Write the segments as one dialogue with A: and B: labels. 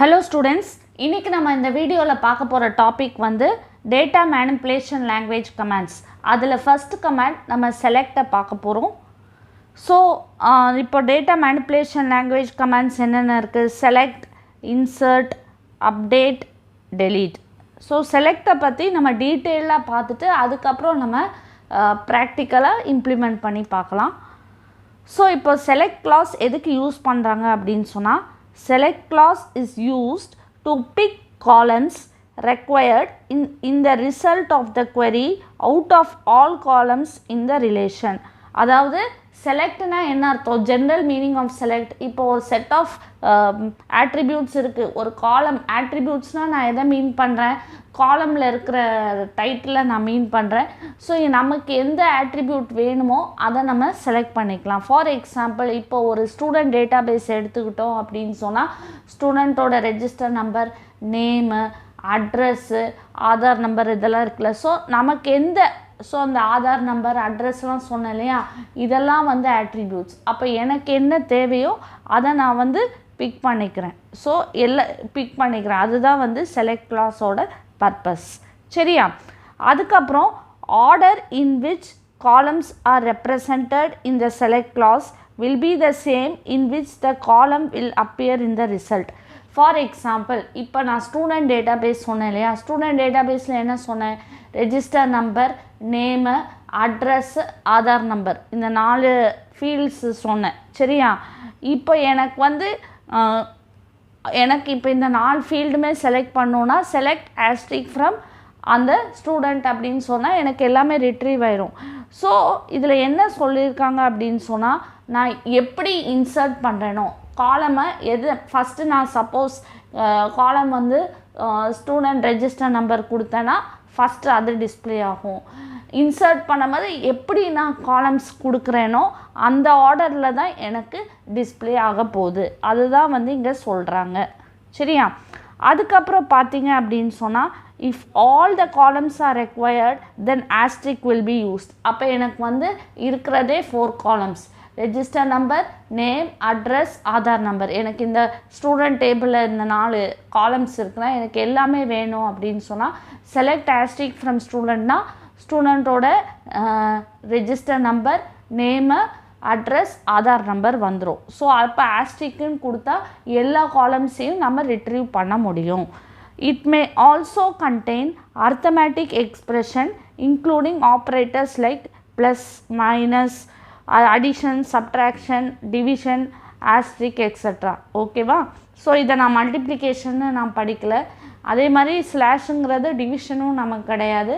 A: Hello students, இன்னைக்கு நம்ம இந்த வீடியோல பார்க்க போற டாபிக் வந்து data manipulation language commands. அதுல first command நம்ம select பார்க்க போறோம். So இப்போ data manipulation language commands என்னென்ன இருக்கு? Select, insert, update, delete. So select பத்தி நம்ம டீடைலா பார்த்துட்டு அதுக்கு அப்புறம் நம்ம practically implement பண்ணி பார்க்கலாம். So இப்போ select clause எதுக்கு யூஸ் பண்றாங்க அப்படினு சொன்னா select clause is used to pick columns required in the result of the query out of all columns in the relation. அதாவது செலக்ட்னா என்ன அர்த்தம்? General meaning of select. இப்போ ஒரு செட் ஆஃப் ஆட்ரிபியூட்ஸ் இருக்குது. ஒரு காலம் ஆட்ரிபியூட்ஸ்னால் நான் எதை மீன் பண்ணுறேன்? காலமில் இருக்கிற டைட்டில் நான் மீன் பண்ணுறேன். ஸோ நமக்கு எந்த ஆட்ரிபியூட் வேணுமோ அதை நம்ம செலக்ட் பண்ணிக்கலாம். ஃபார் எக்ஸாம்பிள் இப்போ ஒரு ஸ்டூடெண்ட் டேட்டா பேஸ் எடுத்துக்கிட்டோம் அப்படின்னு சொன்னால் ஸ்டூடெண்ட்டோட register number, name, address, Aadhaar number இதெல்லாம் இருக்குல்ல. ஸோ நமக்கு எந்த அந்த ஆதார் நம்பர், அட்ரஸ்லாம் சொன்னேன் இல்லையா, இதெல்லாம் வந்து ஆட்ரிபியூட்ஸ். அப்போ எனக்கு என்ன தேவையோ அதை நான் வந்து பிக் பண்ணிக்கிறேன். ஸோ பிக் பண்ணிக்கிறேன். அதுதான் வந்து செலக்ட் கிளாஸோட பர்பஸ். சரியா? அதுக்கப்புறம் order in which columns are represented in the select clause will be the same in which the column will appear in the result. For example இப்போ நான் ஸ்டூடெண்ட் டேட்டா பேஸ் சொன்னேன் இல்லையா, ஸ்டூடெண்ட் டேட்டா பேஸில் என்ன சொன்னேன்? Register number, name, address, Aadhaar number, இந்த 4 fields சொன்னேன். சரியா? இப்போ எனக்கு வந்து இப்போ இந்த 4 ஃபீல்டுமே செலக்ட் பண்ணோன்னா செலக்ட் ஆஸ்ட்ரிக் ஃப்ரம் அந்த ஸ்டூடெண்ட் அப்படின்னு சொன்னால் எனக்கு எல்லாமே ரிட்ரீவ் ஆயிரும். ஸோ இதில் என்ன சொல்லியிருக்காங்க அப்படின்னு சொன்னால் நான் எப்படி இன்சர்ட் பண்ணுறேனோ காலமை ஃபஸ்ட்டு நான் சப்போஸ் காலம் வந்து ஸ்டூடெண்ட் ரெஜிஸ்டர் நம்பர் கொடுத்தேன்னா ஃபஸ்ட்டு அது டிஸ்பிளே ஆகும். இன்சர்ட் பண்ணும்போது எப்படி நான் காலம்ஸ் கொடுக்குறேனோ அந்த ஆர்டரில் தான் எனக்கு டிஸ்பிளே ஆக போகுது. அதுதான் வந்து இங்கே சொல்கிறாங்க. சரியா? அதுக்கப்புறம் பார்த்தீங்க அப்படின்னு சொன்னால் if all the columns R required then ஆஸ்ட்ரிக் will be used. அப்போ எனக்கு வந்து இருக்கிறதே 4 columns. Register number, name, address, Aadhaar number. எனக்கு இந்த ஸ்டூடெண்ட் டேபிளில் இந்த 4 காலம்ஸ் இருக்குன்னா எனக்கு எல்லாமே வேணும் அப்படின்னு சொன்னால் செலக்ட் ஆஸ்ட்ரிக் ஃப்ரம் ஸ்டூடெண்ட்னா ஸ்டூடெண்ட்டோட register number, name, address, Aadhaar number வந்துடும். ஸோ அப்போ ஆஸ்ட்ரிக்குன்னு கொடுத்தா எல்லா காலம்ஸையும் நம்ம ரிட்ரீவ் பண்ண முடியும். It may also contain arithmetic expression including operators like plus, minus, addition, subtraction, division, asterisk extra. ஓகேவா? ஸோ இதை நான் மல்டிப்ளிகேஷன்னு நான் படிக்கலை. அதே மாதிரி ஸ்லாஷுங்கிறது டிவிஷனும் நமக்கு கிடையாது.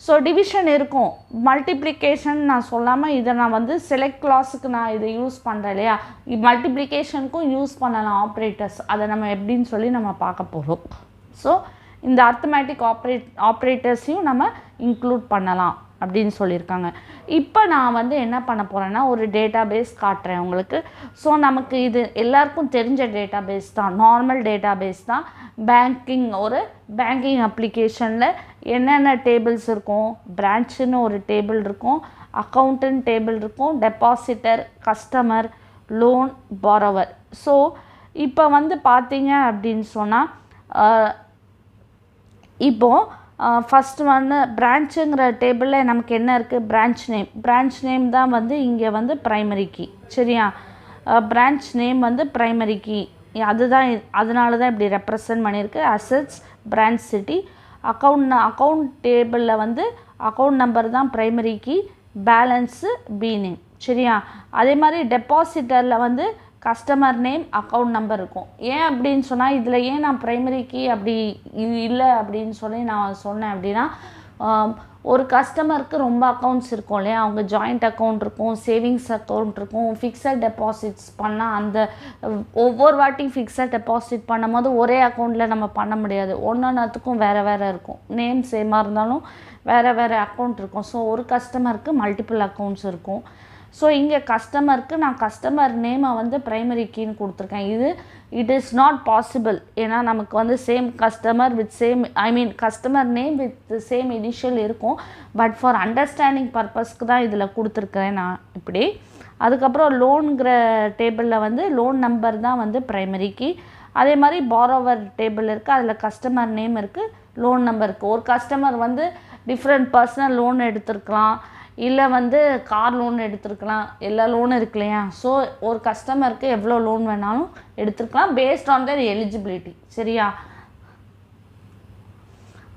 A: ஸோ டிவிஷன் இருக்கும், மல்டிப்ளிகேஷன் நான் சொல்லாமல் இதை நான் வந்து செலக்ட் கிளாஸுக்கு நான் இதை யூஸ் பண்ணுறேன் இல்லையா, மல்டிப்ளிகேஷனுக்கும் யூஸ் பண்ணலாம் ஆப்ரேட்டர்ஸ். அதை நம்ம எப்படின்னு சொல்லி நம்ம பார்க்க போகிறோம். ஸோ இந்த அர்த்தமேட்டிக் ஆப்ரேட்டர்ஸையும் நம்ம இன்க்ளூட் பண்ணலாம் அப்படின்னு சொல்லியிருக்காங்க. இப்போ நான் வந்து என்ன பண்ண போகிறேன்னா ஒரு டேட்டா பேஸ் காட்டுறேன் உங்களுக்கு. ஸோ நமக்கு இது எல்லாருக்கும் தெரிஞ்ச டேட்டா பேஸ் தான், நார்மல் டேட்டா பேஸ் தான். ஒரு பேங்கிங் அப்ளிகேஷனில் என்னென்ன டேபிள்ஸ் இருக்கும்? பிரான்ச்சுன்னு ஒரு டேபிள் இருக்கும், அக்கௌண்ட்டுன்னு டேபிள் இருக்கும், depositor, customer, loan, borrower. So இப்போ வந்து பார்த்தீங்க அப்படின்னு சொன்னால் இப்போது ஃபஸ்ட் ஒன்று பிரான்ச்சுங்கிற டேபிளில் நமக்கு என்ன இருக்குது? பிரான்ச் நேம் தான் வந்து இங்கே வந்து ப்ரைமரி கீ. சரியா? பிரான்ச் நேம் வந்து ப்ரைமரி கீ. அதனால தான் இப்படி ரெப்ரசன்ட் பண்ணியிருக்கு. Assets, branch city. அக்கௌண்ட் டேபிளில் வந்து அக்கௌண்ட் நம்பர் தான் primary key, balance B name. சரியா? அதே மாதிரி டெபாசிட்டரில் வந்து கஸ்டமர் நேம், அக்கௌண்ட் நம்பர் இருக்கும். ஏன் அப்படின்னு சொன்னால் இதில் ஏன் நான் ப்ரைமரி கீ அப்படி இல்லை அப்படின்னு சொல்லி நான் சொன்னேன் அப்படின்னா ஒரு கஸ்டமருக்கு ரொம்ப அக்கௌண்ட்ஸ் இருக்கும் இல்லையா, அவங்க ஜாயிண்ட் அக்கௌண்ட் இருக்கும், சேவிங்ஸ் அக்கௌண்ட் இருக்கும், ஃபிக்ஸட் டெபாசிட்ஸ் பண்ணால் அந்த ஒவ்வொரு வாட்டி ஃபிக்ஸட் டெபாசிட் பண்ணும் போது ஒரே அக்கௌண்ட்டில் நம்ம பண்ண முடியாது. ஒன்றொன்றுத்துக்கும் வேறு இருக்கும். நேம் சேமாக இருந்தாலும் வேறு அக்கௌண்ட் இருக்கும். ஸோ ஒரு கஸ்டமருக்கு மல்டிபிள் அக்கௌண்ட்ஸ் இருக்கும். ஸோ இங்கே கஸ்டமருக்கு நான் கஸ்டமர் நேமை வந்து ப்ரைமரி கீன்னு கொடுத்துருக்கேன். It is not possible. ஏன்னா நமக்கு வந்து same customer with same customer name with same initial இருக்கும். பட் ஃபார் அண்டர்ஸ்டாண்டிங் பர்பஸ்க்கு தான் இதில் கொடுத்துருக்குறேன் நான் இப்படி. அதுக்கப்புறம் லோனுங்கிற டேபிளில் வந்து லோன் நம்பர் தான் வந்து ப்ரைமரி கீ. அதே மாதிரி பாரோவர் டேபிள் இருக்குது, அதில் கஸ்டமர் நேம் இருக்குது, லோன் நம்பர் இருக்குது. ஒரு கஸ்டமர் வந்து டிஃப்ரெண்ட் பர்சனல் லோன் எடுத்திருக்கலாம், இல்லை வந்து கார் லோன் எடுத்திருக்கலாம், எல்லா லோனும் இருக்கு இல்லையா. ஸோ ஒரு கஸ்டமருக்கு எவ்வளோ லோன் வேணாலும் எடுத்துருக்கலாம் பேஸ்ட் ஆன் தர் எலிஜிபிலிட்டி. சரியா?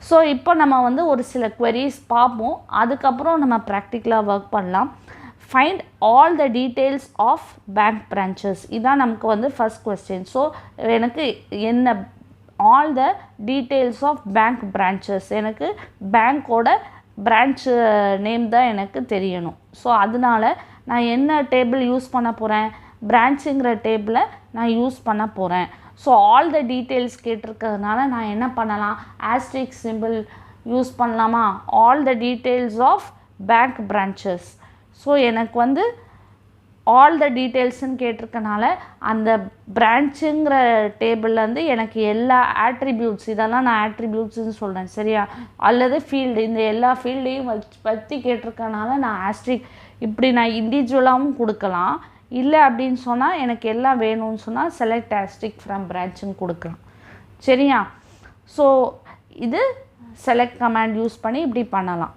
A: ஸோ இப்போ நம்ம வந்து ஒரு சில queries பார்ப்போம், அதுக்கப்புறம் நம்ம ப்ராக்டிக்கலாக ஒர்க் பண்ணலாம். Find all the details of bank branches, இதான் நமக்கு வந்து ஃபர்ஸ்ட் கொஸ்டின். ஸோ எனக்கு என்ன all the details of bank branches, எனக்கு பேங்க்கோட பிரான்ச் நேம் தான் எனக்கு தெரியணும். ஸோ அதனால நான் என்ன டேபிள் யூஸ் பண்ண போகிறேன், பிரான்ச்சுங்கிற டேபிளை நான் யூஸ் பண்ண போகிறேன். ஸோ ஆல் த டீட்டெயில்ஸ் கேட்டிருக்கிறதுனால நான் என்ன பண்ணலாம், ஆஸ்ட்ரிக் சிம்பிள் யூஸ் பண்ணலாமா, all the details of bank branches. So எனக்கு வந்து ஆல் த டீட்டெயில்ஸ்ன்னு கேட்டிருக்கனால அந்த பிரான்ச்சுங்கிற டேபிள்லேருந்து எனக்கு எல்லா ஆட்ரிபியூட்ஸ், இதெல்லாம் நான் ஆட்ரிபியூட்ஸ்ன்னு சொல்கிறேன். சரியா? அல்லது ஃபீல்டு, இந்த எல்லா ஃபீல்டையும் பற்றி கேட்டிருக்கனால நான் ஆஸ்ட்ரிக், இப்படி நான் இண்டிவிஜுவலாகவும் கொடுக்கலாம். இல்லை அப்படின்னு சொன்னால் எனக்கு எல்லாம் வேணும்னு சொன்னால் செலக்ட் ஆஸ்ட்ரிக் ஃப்ரம் பிரான்ச்சுன்னு கொடுக்கலாம். சரியா? ஸோ இது செலக்ட் கமாண்ட் யூஸ் பண்ணி இப்படி பண்ணலாம்.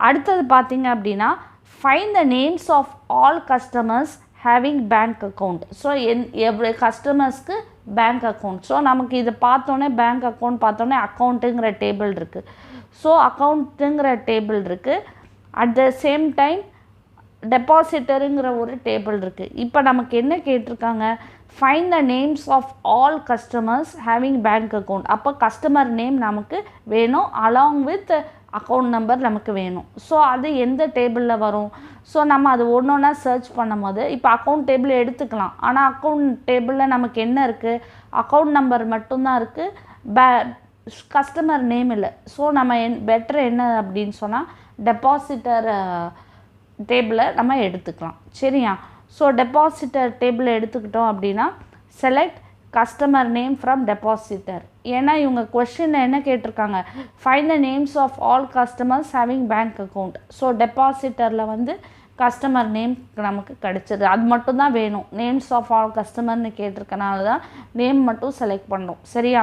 A: அடுத்தது பார்த்தீங்க அப்படின்னா find the names of all customers having bank account. So எவ்வளோ கஸ்டமர்ஸ்க்கு பேங்க் அக்கௌண்ட். ஸோ நமக்கு இதை பார்த்தோன்னே பேங்க் அக்கௌண்ட் பார்த்தோன்னே அக்கௌண்ட்டுங்கிற டேபிள் இருக்குது. ஸோ அக்கௌண்ட்டுங்கிற டேபிள் இருக்குது. அட் த சேம் டைம் டெபாசிட்டருங்கிற ஒரு டேபிள் இருக்குது. இப்போ நமக்கு என்ன கேட்டிருக்காங்க, find the names of all customers having bank account. அப்போ கஸ்டமர் நேம் நமக்கு வேணும், அலாங் வித் அக்கௌண்ட் நம்பர் நமக்கு வேணும். ஸோ அது எந்த டேபிளில் வரும்? ஸோ நம்ம அது ஒன்று ஒன்றா சர்ச் பண்ணும் போது இப்போ அக்கௌண்ட் டேபிள் எடுத்துக்கலாம். ஆனால் அக்கௌண்ட் டேபிளில் நமக்கு என்ன இருக்குது, அக்கௌண்ட் நம்பர் மட்டும்தான் இருக்குது, கஸ்டமர் நேம் இல்லை. ஸோ நம்ம பெட்டர் என்ன அப்படின்னு சொன்னால் டெபாசிட்டர் டேபிளை நம்ம எடுத்துக்கலாம். சரியா? ஸோ டெபாசிட்டர் டேபிளை எடுத்துக்கிட்டோம் அப்படின்னா select customer name from depositor. ஏன்னா இவங்க கொஸ்டினில் என்ன கேட்டிருக்காங்க, find the names of all customers having bank account. So டெபாசிட்டரில் வந்து கஸ்டமர் நேம் நமக்கு கிடச்சிது, அது மட்டும்தான் வேணும். நேம்ஸ் ஆஃப் ஆல் கஸ்டமர்னு கேட்டிருக்கனால தான் நேம் மட்டும் செலக்ட் பண்ணோம். சரியா?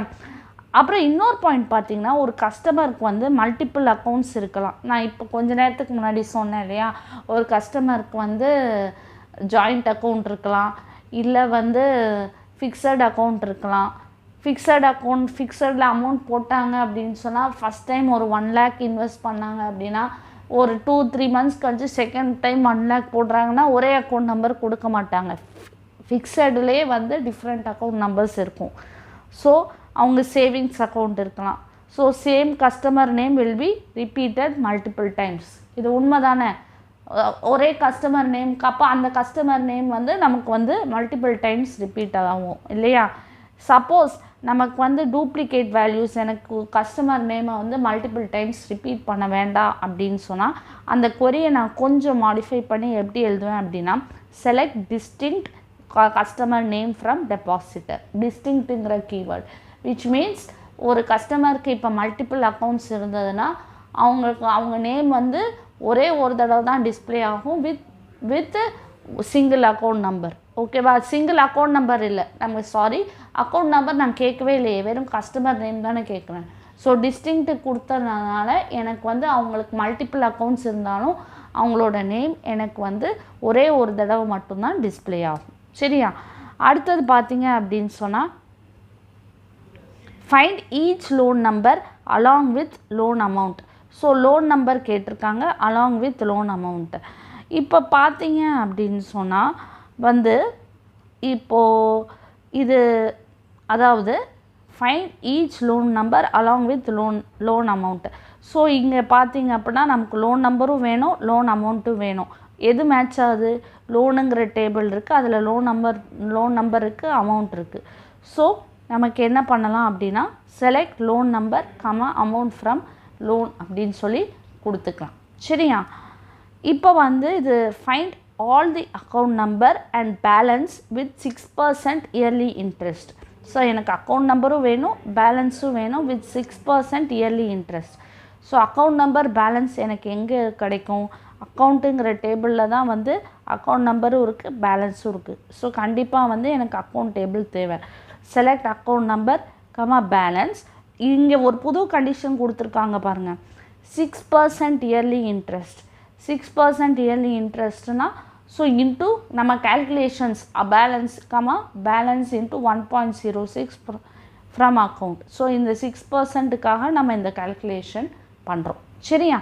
A: அப்புறம் இன்னொரு பாயிண்ட் பார்த்தீங்கன்னா, ஒரு கஸ்டமருக்கு வந்து மல்டிபிள் அக்கௌண்ட்ஸ் இருக்கலாம். நான் இப்போ கொஞ்ச நேரத்துக்கு முன்னாடி சொன்னேன் இல்லையா, ஒரு கஸ்டமருக்கு வந்து ஜாயிண்ட் அக்கௌண்ட் இருக்கலாம், இல்லை வந்து ஃபிக்ஸட் அக்கௌண்ட் இருக்கலாம். ஃபிக்ஸட் அக்கௌண்ட், ஃபிக்ஸடில் அமௌண்ட் போட்டாங்க அப்படின்னு சொன்னால் ஃபஸ்ட் டைம் ஒரு 1 lakh இன்வெஸ்ட் பண்ணாங்க அப்படின்னா ஒரு 2-3 months கழிச்சு செகண்ட் டைம் 1 lakh போடுறாங்கன்னா ஒரே அக்கௌண்ட் நம்பர் கொடுக்க மாட்டாங்க. ஃபிக்ஸட்லேயே வந்து டிஃப்ரெண்ட் அக்கௌண்ட் நம்பர்ஸ் இருக்கும். ஸோ அவங்க சேவிங்ஸ் அக்கௌண்ட் இருக்கலாம். So same customer name will be repeated multiple times. இது உண்மை தானே? ஒரே கஸ்டமர் நேம்க்கு அப்போ அந்த கஸ்டமர் நேம் வந்து நமக்கு வந்து மல்டிபிள் டைம்ஸ் ரிப்பீட் ஆகும் இல்லையா? சப்போஸ் நமக்கு வந்து டூப்ளிகேட் வேல்யூஸ், எனக்கு கஸ்டமர் நேமை வந்து மல்டிபிள் டைம்ஸ் ரிப்பீட் பண்ண வேண்டாம் அப்படின்னு சொன்னால் அந்த கொரியை நான் கொஞ்சம் மாடிஃபை பண்ணி எப்படி எழுதுவேன் அப்படின்னா select distinct customer name from depositor. டிஸ்டிங்க்ட்டுங்கிற கீவேர்ட் விச் மீன்ஸ் ஒரு கஸ்டமருக்கு இப்போ மல்டிபிள் அக்கௌண்ட்ஸ் இருந்ததுன்னா அவங்க நேம் வந்து ஒரே ஒரு தடவை தான் டிஸ்பிளே ஆகும் வித் சிங்கிள் அக்கௌண்ட் நம்பர். ஓகேவா? சிங்கிள் அக்கௌண்ட் நம்பர் இல்லை, நம்ம சாரி அக்கௌண்ட் நம்பர் நான் கேட்கவே இல்லையே, வெறும் கஸ்டமர் நேம் தானே கேட்குறேன். ஸோ டிஸ்டிங்க்ட்டு கொடுத்ததுனால எனக்கு வந்து அவங்களுக்கு மல்டிபிள் அக்கௌண்ட்ஸ் இருந்தாலும் அவங்களோட நேம் எனக்கு வந்து ஒரே ஒரு தடவை மட்டும்தான் டிஸ்பிளே ஆகும். சரியா? அடுத்தது பார்த்தீங்க அப்படின்னு சொன்னால் find each loan number along with loan amount. So loan number கேட்டிருக்காங்க அலாங் வித் லோன் அமௌண்ட். இப்போ பார்த்தீங்க அப்படின்னு சொன்னால் வந்து இப்போது இது அதாவது find each loan number along with loan amount. So இங்கே பார்த்தீங்க அப்படின்னா நமக்கு லோன் நம்பரும் வேணும், லோன் அமௌண்ட்டும் வேணும். எது மேட்ச் ஆகுது? லோனுங்கிற டேபிள் இருக்குது, அதில் லோன் நம்பர் இருக்குது, அமௌண்ட் இருக்குது. ஸோ நமக்கு என்ன பண்ணலாம் அப்படின்னா select loan number amount from loan அப்படின்னு சொல்லி கொடுத்துக்கலாம். சரியா? இப்போ வந்து இது find all the account number and balance with 6% yearly interest. So எனக்கு அக்கௌண்ட் நம்பரும் வேணும், பேலன்ஸும் வேணும் with 6% yearly interest. So account number balance எனக்கு எங்கே கிடைக்கும்? அக்கௌண்ட்டுங்கிற டேபிளில் தான் வந்து அக்கௌண்ட் நம்பரும் இருக்குது, பேலன்ஸும் இருக்குது. ஸோ கண்டிப்பாக வந்து எனக்கு அக்கௌண்ட் டேபிள் தேவை. select account number comma balance. இங்கே ஒரு புது கண்டிஷன் கொடுத்துருக்காங்க பாருங்கள், 6% இயர்லி இன்ட்ரெஸ்ட். 6% இயர்லி இன்ட்ரெஸ்ட்னா ஸோ இன்ட்டு நம்ம calculations balance comma balance into 1.06 from account. So இந்த 6%க்காக நம்ம இந்த கேல்குலேஷன் பண்ணுறோம். சரியா?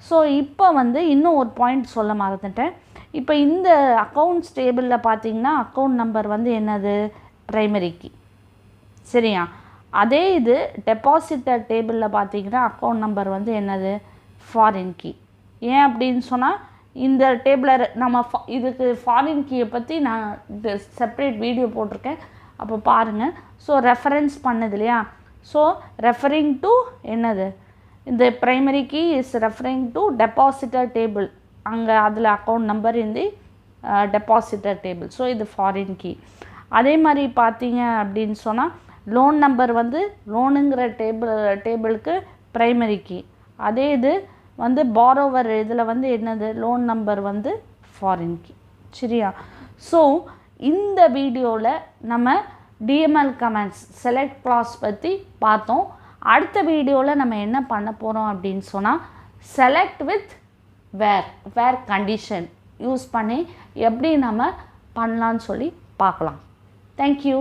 A: ஸோ இப்போ வந்து இன்னும் ஒரு பாயிண்ட் சொல்ல மறந்துட்டேன். இப்போ இந்த அக்கௌண்ட்ஸ் டேபிளில் பார்த்தீங்கன்னா அக்கௌண்ட் நம்பர் வந்து என்னது? Primary key. சரியா? அதே இது டெபாசிட்டர் டேபிளில் பார்த்தீங்கன்னா அக்கௌண்ட் நம்பர் வந்து என்னது? Foreign key. ஏன் அப்படின்னு சொன்னால் இந்த டேபிளர் நம்ம இதுக்கு ஃபாரின் கீயை பற்றி நான் செப்பரேட் வீடியோ போட்டிருக்கேன், அப்போ பாருங்கள். ஸோ ரெஃபரன்ஸ் பண்ணுது இல்லையா? ஸோ ரெஃபரிங் டு என்னது? இந்த primary key is referring to depositor table. அங்கே அதில் அக்கௌண்ட் நம்பர் இந்த டெபாசிட்டர் டேபிள். ஸோ இது ஃபாரின் கீ. அதே மாதிரி பார்த்தீங்க அப்படின்னு சொன்னால் லோன் நம்பர் வந்து லோனுங்கிற டேபிளுக்கு ப்ரைமரி கீ. அதே இது வந்து பாரோவர் இதில் வந்து என்னது? லோன் நம்பர் வந்து ஃபாரின் கீ. சரியா? ஸோ இந்த வீடியோவில் நம்ம டிஎம்எல் கமெண்ட்ஸ் செலக்ட் கிளாஸ் பற்றி பார்த்தோம். அடுத்த வீடியோவில் நம்ம என்ன பண்ண போகிறோம் அப்படின்னு சொன்னால் select with where condition use பண்ணி எப்படி நம்ம பண்ணலான்னு சொல்லி பார்க்கலாம். தேங்க்யூ.